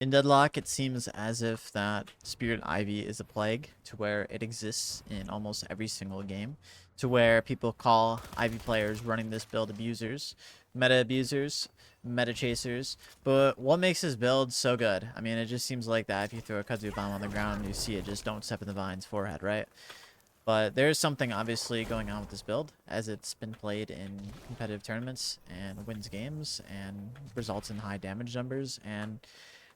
In Deadlock, it seems as if that Spirit Ivy is a plague, to where it exists in almost every single game, to where people call Ivy players running this build abusers, meta chasers. But what makes this build so good? I mean, it just seems like that if you throw a kudzu bomb on the ground, you see it just don't step in the vine's forehead, right? But there's something obviously going on with this build, as it's been played in competitive tournaments and wins games and results in high damage numbers and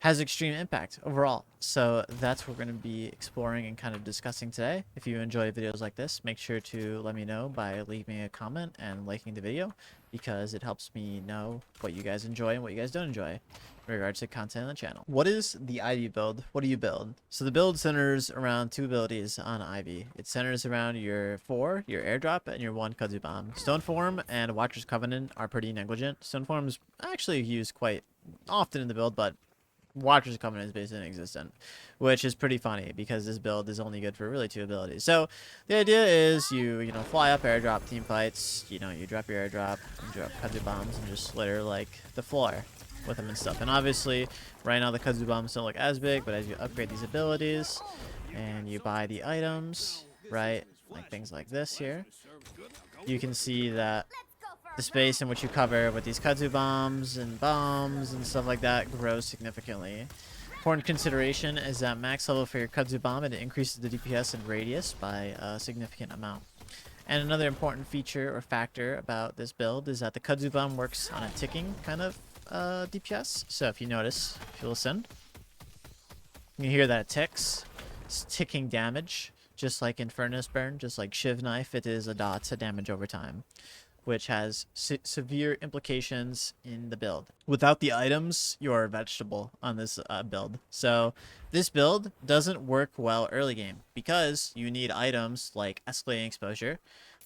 has extreme impact overall. So that's what we're going to be exploring and kind of discussing today. If you enjoy videos like this, make sure to let me know by leaving a comment and liking the video, because it helps me know what you guys enjoy and what you guys don't enjoy in regards to content on the channel. What is the Ivy build? What do you build? So the build centers around two abilities on Ivy. It centers around your airdrop, and your 1 kudzu bomb. Stoneform and Watcher's Covenant are pretty negligent. Stoneform is actually used quite often in the build, but Watcher's Covenant is basically non-existent, which is pretty funny because this build is only good for really 2 abilities. So the idea is you fly up, airdrop, team fights, you drop your airdrop, and drop kudzu bombs and just litter like the floor with them and stuff. And obviously right now the kudzu bombs don't look as big, but as you upgrade these abilities and you buy the items, right, like things like this here, you can see that the space in which you cover with these kudzu bombs and stuff like that grows significantly. Important consideration is that max level for your kudzu bomb, and it increases the DPS and radius by a significant amount. And another important feature or factor about this build is that the kudzu bomb works on a ticking kind of DPS. So if you notice, if you listen, you hear that it ticks. It's ticking damage, just like in Furnace Burn, just like Shiv Knife. It is a dot to damage over time, which has severe implications in the build. Without the items, you're a vegetable on this build. So this build doesn't work well early game because you need items like Escalating Exposure,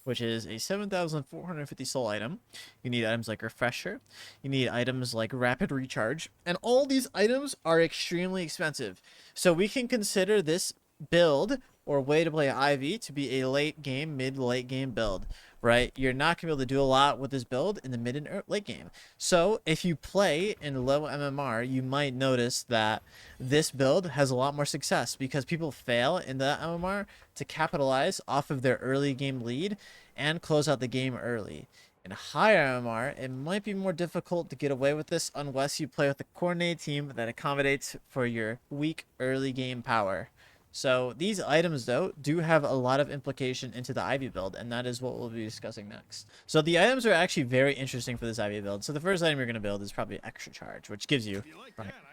which is a 7,450 soul item. You need items like Refresher. You need items like Rapid Recharge. And all these items are extremely expensive. So we can consider this build or way to play Ivy to be a late game, mid-late game build, right? You're not going to be able to do a lot with this build in the mid and late game. So if you play in low MMR, you might notice that this build has a lot more success because people fail in the MMR to capitalize off of their early game lead and close out the game early. In higher MMR, it might be more difficult to get away with this unless you play with a coordinated team that accommodates for your weak early game power. So these items, though, do have a lot of implication into the Ivy build, and that is what we'll be discussing next. So the items are actually very interesting for this Ivy build. So the first item you're going to build is probably Extra Charge, which gives you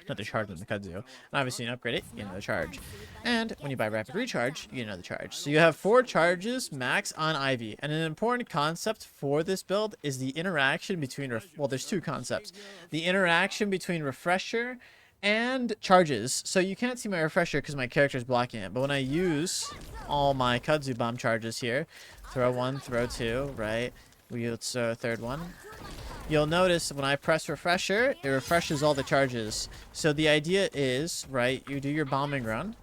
another charge in the kudzu. And obviously, you upgrade it, you get another charge. And when you buy Rapid Recharge, you get another charge. So you have 4 charges max on Ivy. And an important concept for this build is the interaction between, well, there's 2 concepts. The interaction between Refresher and charges. So you can't see my refresher because my character is blocking it, but when I use all my kudzu bomb charges here, throw 1, throw 2, right, let's throw a 3rd one, you'll notice when I press refresher, it refreshes all the charges. So the idea is, right, you do your bombing run,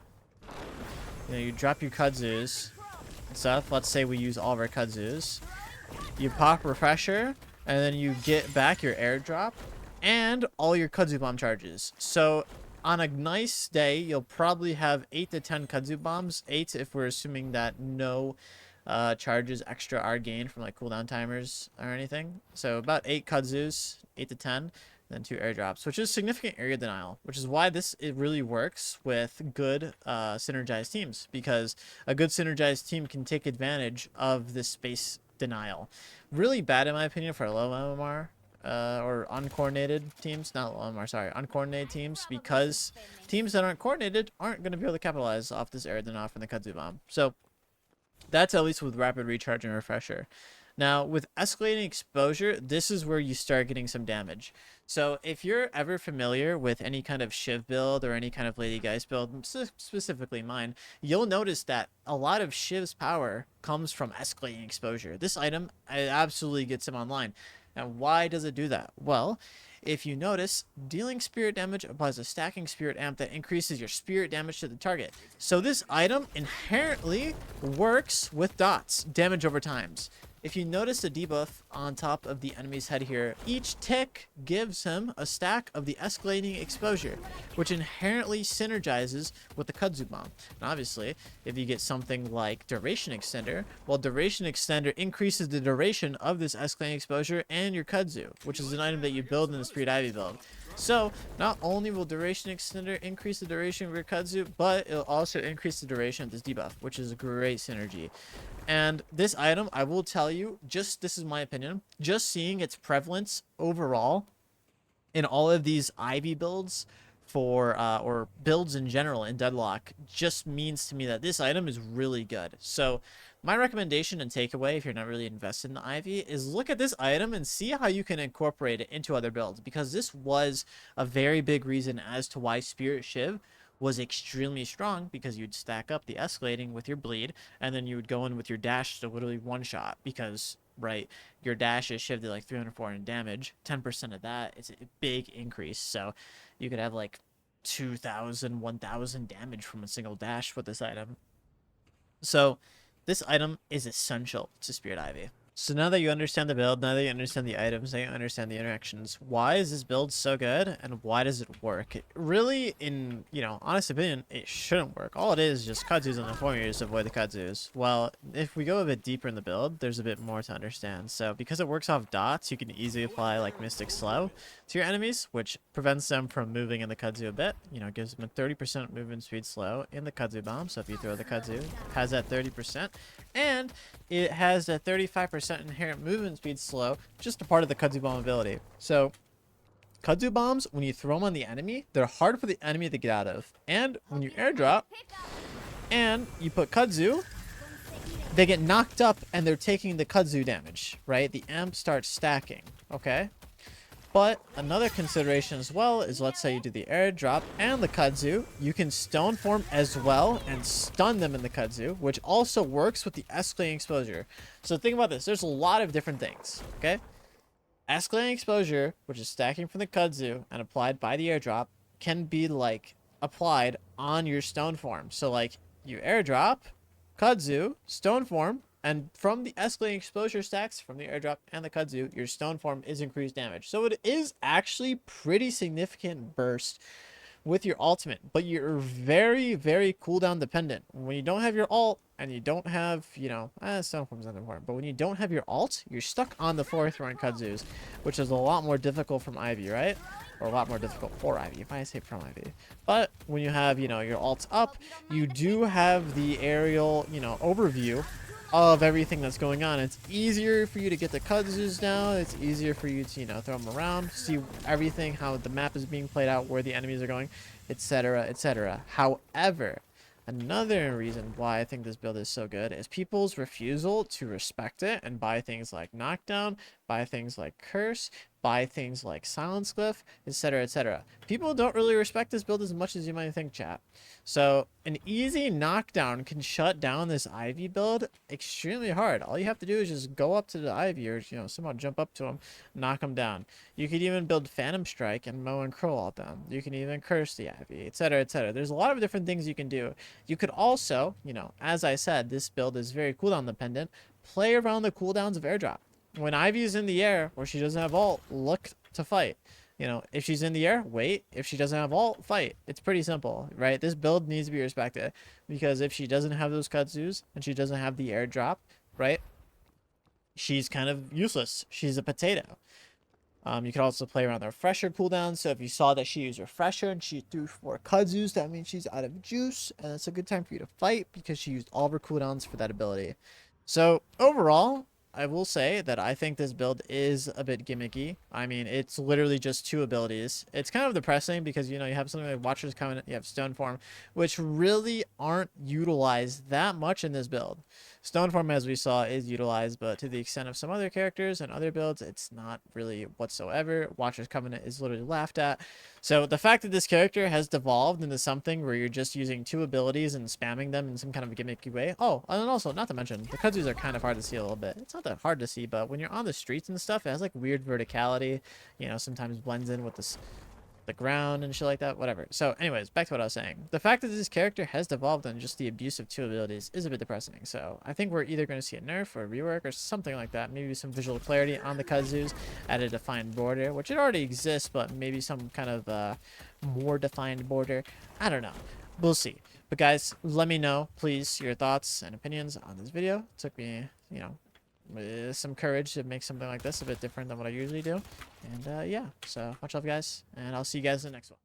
you drop your kudzus and stuff. Let's say we use all of our kudzus, you pop refresher, and then you get back your airdrop and all your kudzu bomb charges. So on a nice day, you'll probably have 8 to 10 kudzu bombs. 8 if we're assuming that no charges extra are gained from like cooldown timers or anything. So about 8 kudzus, 8 to 10, then 2 airdrops, which is significant area denial, which is why it really works with good synergized teams, because a good synergized team can take advantage of this space denial. Really bad in my opinion for a low MMR or uncoordinated teams, uncoordinated teams, because teams that aren't coordinated aren't going to be able to capitalize off this air denial from the kudzu bomb. So that's at least with Rapid Recharge and Refresher. Now with Escalating Exposure, this is where you start getting some damage. So if you're ever familiar with any kind of Shiv build or any kind of Lady Geist build, specifically mine, you'll notice that a lot of Shiv's power comes from Escalating Exposure. This item absolutely gets him online. And why does it do that? Well, if you notice, dealing spirit damage applies a stacking spirit amp that increases your spirit damage to the target. So this item inherently works with dots, damage over times. if you notice the debuff on top of the enemy's head here, each tick gives him a stack of the escalating exposure, which inherently synergizes with the kudzu bomb. And obviously, if you get something like duration extender, well, duration extender increases the duration of this escalating exposure and your kudzu, which is an item that you build in the Spirit Ivy build. So not only will duration extender increase the duration of your kudzu, but it'll also increase the duration of this debuff, which is a great synergy. And this item, I will tell you, just this is my opinion, just seeing its prevalence overall in all of these Ivy builds for or builds in general in Deadlock just means to me that this item is really good. So my recommendation and takeaway, if you're not really invested in the Ivy, is look at this item and see how you can incorporate it into other builds, because this was a very big reason as to why Spirit Shiv was extremely strong, because you'd stack up the escalating with your bleed, and then you would go in with your dash to literally one shot, because right, your dash is shivved at like 300, 400 damage. 10% of that is a big increase, so you could have like 2,000, 1,000 damage from a single dash with this item. So this item is essential to Spirit Ivy. So now that you understand the build, now that you understand the items, now you understand the interactions, why is this build so good and why does it work? It really, in, honest opinion, it shouldn't work. All it is just kudzus on the formula to avoid the kudzus. Well, if we go a bit deeper in the build, there's a bit more to understand. So because it works off dots, you can easily apply like Mystic Slow to your enemies, which prevents them from moving in the kudzu a bit. Gives them a 30% movement speed slow in the kudzu bomb. So if you throw the kudzu, it has that 30%. And it has a 35% inherent movement speed slow, just a part of the kudzu bomb ability. So kudzu bombs, when you throw them on the enemy, they're hard for the enemy to get out of. And when you airdrop and you put kudzu, they get knocked up and they're taking the kudzu damage, right? The amp starts stacking, okay? But another consideration as well is, let's say you do the airdrop and the kudzu, you can stone form as well and stun them in the kudzu, which also works with the escalating exposure. So think about this, there's a lot of different things, okay? Escalating exposure, which is stacking from the kudzu and applied by the airdrop, can be like applied on your stone form. So like you airdrop, kudzu, stone form, and from the escalating exposure stacks from the airdrop and the kudzu, your stone form is increased damage. So it is actually pretty significant burst with your ultimate, but you're very, very cooldown dependent. When you don't have your ult and you don't have, stone form's not important, but when you don't have your ult, you're stuck on the floor throwing kudzus, which is a lot more difficult from Ivy, right? Or a lot more difficult for Ivy, if I say from Ivy. But when you have, your ults up, you do have the aerial, overview of everything that's going on. It's easier for you to get the kudzus down. It's easier for you to, throw them around, see everything, how the map is being played out, where the enemies are going, etc., etc. However, another reason why I think this build is so good is people's refusal to respect it and buy things like Knockdown, buy things like Curse, buy things like Silence Glyph, etc., etc. People don't really respect this build as much as you might think, chat. So an easy knockdown can shut down this Ivy build extremely hard. All you have to do is just go up to the Ivy or, somehow jump up to them, knock them down. You could even build Phantom Strike and Mow and Crow at them. You can even curse the Ivy, etc., etc. There's a lot of different things you can do. You could also, as I said, this build is very cooldown dependent. Play around the cooldowns of airdrop. When Ivy's in the air or she doesn't have ult, look to fight. If she's in the air, wait. If she doesn't have ult, fight. It's pretty simple, right? This build needs to be respected, because if she doesn't have those kudzus and she doesn't have the airdrop, right, she's kind of useless. She's a potato. You could also play around the refresher cooldown. So if you saw that she used refresher and she threw 4 kudzus, that means she's out of juice, and it's a good time for you to fight because she used all of her cooldowns for that ability. So overall, I will say that I think this build is a bit gimmicky. I mean, it's literally just 2 abilities. It's kind of depressing because, you have something like Watcher's Covenant, you have Stone Form, which really aren't utilized that much in this build. Stone Form, as we saw, is utilized, but to the extent of some other characters and other builds, it's not really whatsoever. Watcher's Covenant is literally laughed at. So the fact that this character has devolved into something where you're just using 2 abilities and spamming them in some kind of a gimmicky way. Oh, and also, not to mention, the kudzus are kind of hard to see a little bit. It's not that hard to see, but when you're on the streets and stuff, it has like weird verticality, sometimes blends in with the the ground and shit like that, whatever. So anyways, back to what I was saying. The fact that this character has devolved on just the abusive 2 abilities is a bit depressing. So I think we're either going to see a nerf or a rework or something like that. Maybe some visual clarity on the kazoos at a defined border, which it already exists, but maybe some kind of more defined border. I don't know. We'll see. But guys, let me know, please, your thoughts and opinions on this video. It took me, you know, some courage to make something like this a bit different than what I usually do. And yeah, so much love, guys, and I'll see you guys in the next one.